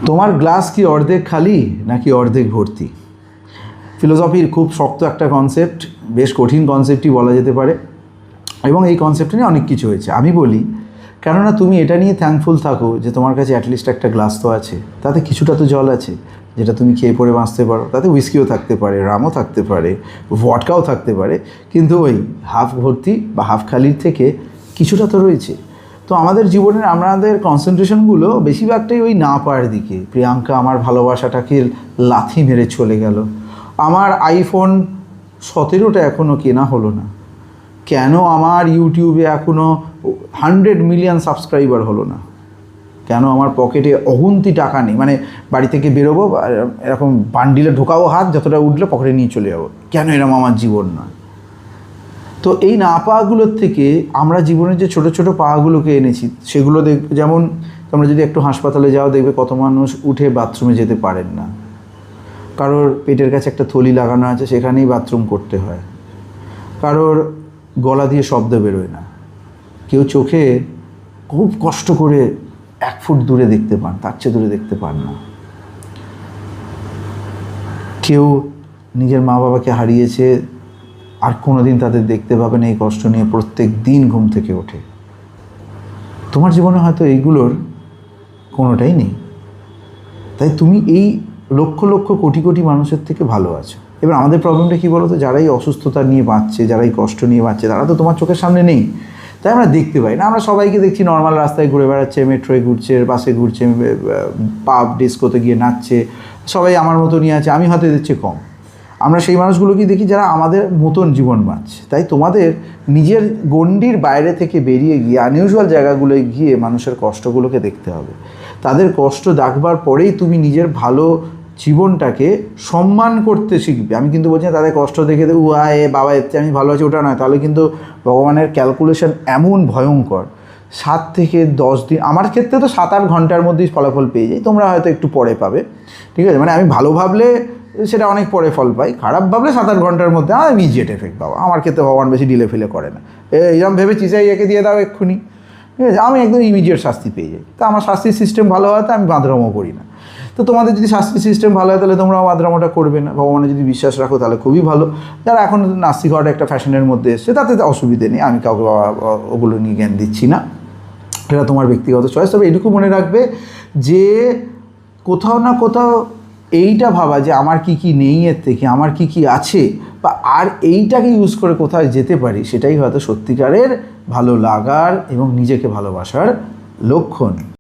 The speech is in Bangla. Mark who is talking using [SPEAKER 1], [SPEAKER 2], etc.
[SPEAKER 1] তোমার গ্লাস কি অর্ধেক খালি নাকি অর্ধেক ভর্তি? ফিলোসফির খুব শক্ত একটা কনসেপ্ট, বেশ কঠিন কনসেপ্টই বলা যেতে পারে, এবং এই কনসেপ্ট নিয়ে অনেক কিছু হয়েছে। আমি বলি, কেননা তুমি এটা নিয়ে থ্যাঙ্কফুল থাকো যে তোমার কাছে অ্যাটলিস্ট একটা গ্লাস তো আছে, তাতে কিছুটা তো জল আছে যেটা তুমি খেয়ে পরে বাঁচতে পারো। তাতে হুইস্কিও থাকতে পারে, রামও থাকতে পারে, ভডকাও থাকতে পারে, কিন্তু ওই হাফ ভর্তি বা হাফ খালির থেকে কিছুটা তো রয়েছে। তো আমাদের জীবনের আমাদের কনসেন্ট্রেশনগুলো বেশিরভাগটাই ওই না পাওয়ার দিকে। প্রিয়াঙ্কা আমার ভালোবাসাটাকে লাথি মেরে চলে গেল, আমার আইফোন 17টা এখনও কেনা হলো না, কেন আমার ইউটিউবে এখনও 100 মিলিয়ন সাবস্ক্রাইবার হলো না, কেন আমার পকেটে অগুন্তি টাকা নেই, মানে বাড়ি থেকে বেরোবো এরকম বান্ডিলে ঢোকাবো হাত, যতটা উঠলে পকেটে নিয়ে চলে যাবো, কেন এরকম আমার জীবন নয়। তো এই না পাওয়াগুলোর থেকে আমরা জীবনের যে ছোটো ছোটো পাওয়াগুলোকে এনেছি সেগুলো যেমন তোমরা যদি একটু হাসপাতালে যাও দেখবে কত মানুষ উঠে বাথরুমে যেতে পারেন না, কারোর পেটের কাছে একটা থলি লাগানো আছে সেখানেই বাথরুম করতে হয়, কারোর গলা দিয়ে শব্দ বেরোয় না, কেউ চোখে খুব কষ্ট করে 1 ফুট দূরে দেখতে পান, তার চেয়ে দূরে দেখতে পান না, কেউ নিজের মা বাবাকে হারিয়েছে আর কোনোদিন তাদের দেখতে পাবে না, এই কষ্ট নিয়ে প্রত্যেক দিন ঘুম থেকে ওঠে। তোমার জীবনে হয়তো এইগুলোর কোনোটাই নেই, তাই তুমি এই লক্ষ লক্ষ কোটি কোটি মানুষের থেকে ভালো আছো। এবার আমাদের প্রবলেমটা কী বলো তো, যারা এই অসুস্থতা নিয়ে বাঁচছে, যারা এই কষ্ট নিয়ে বাঁচছে, তারা তো তোমার চোখের সামনে নেই, তাই আমরা দেখতে পাই না। আমরা সবাইকে দেখছি নর্মাল রাস্তায় ঘুরে বেড়াচ্ছে, মেট্রোয় ঘুরছে, বাসে ঘুরছে, পাব ডিস্কোতে গিয়ে নাচছে, সবাই আমার মতনই আছে, আমি হয়তো এদের চেয়ে কম। আমরা সেই মানুষগুলোকেই দেখি যারা আমাদের মতন জীবন বাঁচছে। তাই তোমাদের নিজের গণ্ডির বাইরে থেকে বেরিয়ে গিয়ে আনইউজুয়াল জায়গাগুলোয় গিয়ে মানুষের কষ্টগুলোকে দেখতে হবে। তাদের কষ্ট দেখবার পরেই তুমি নিজের ভালো জীবনটাকে সম্মান করতে শিখবে। আমি কিন্তু বলছি না তাদের কষ্ট দেখে এ বাবা এতে আমি ভালো আছি, ওটা নয়। তাহলে কিন্তু ভগবানের ক্যালকুলেশন এমন ভয়ঙ্কর, 7 থেকে 10 দিন, আমার ক্ষেত্রে তো 7-8 ঘন্টার মধ্যেই ফলাফল পেয়ে যাই, তোমরা হয়তো একটু পরে পাবে, ঠিক আছে? মানে আমি ভালো ভাবলে সেটা অনেক পরে ফল পাই, খারাপ ভাবলে 7-8 ঘন্টার মধ্যে ইমিডিয়েট এফেক্ট পাবো। আমার ক্ষেত্রে ভগবান বেশি ডিলে ফিলে করে না, এইরকম ভেবেছি চাই একে দিয়ে দাও এক্ষুনি, ঠিক আছে, আমি একদম ইমিডিয়েট শাস্তি পেয়ে যাই। তা আমার শাস্তির সিস্টেম ভালো হয়, তো আমি বাঁদরামো করি না। তো তোমাদের যদি শাস্তির সিস্টেম ভালো হয় তাহলে তোমরাও বাঁদরামোটা করবে না, ভগবানের যদি বিশ্বাস রাখো তাহলে খুবই ভালো। যারা এখন নাস্তিক হওয়াটা একটা ফ্যাশনের মধ্যে এসছে তাতে অসুবিধে নেই, আমি কাউকে ওগুলো নিয়ে জ্ঞান দিচ্ছি না, এটা তোমার ব্যক্তিগত চয়েস। তবে এটুকু মনে রাখবে যে কোথাও না কোথাও এইটা ভাবা যে আমার কি কি নেই, এর থেকে আমার কি কি আছে, বা আর এইটাকে ইউজ করে কোথায় যেতে পারি, সেটাই হয়তো সত্যিকারের ভালো লাগার এবং নিজেকে ভালোবাসার লক্ষণ।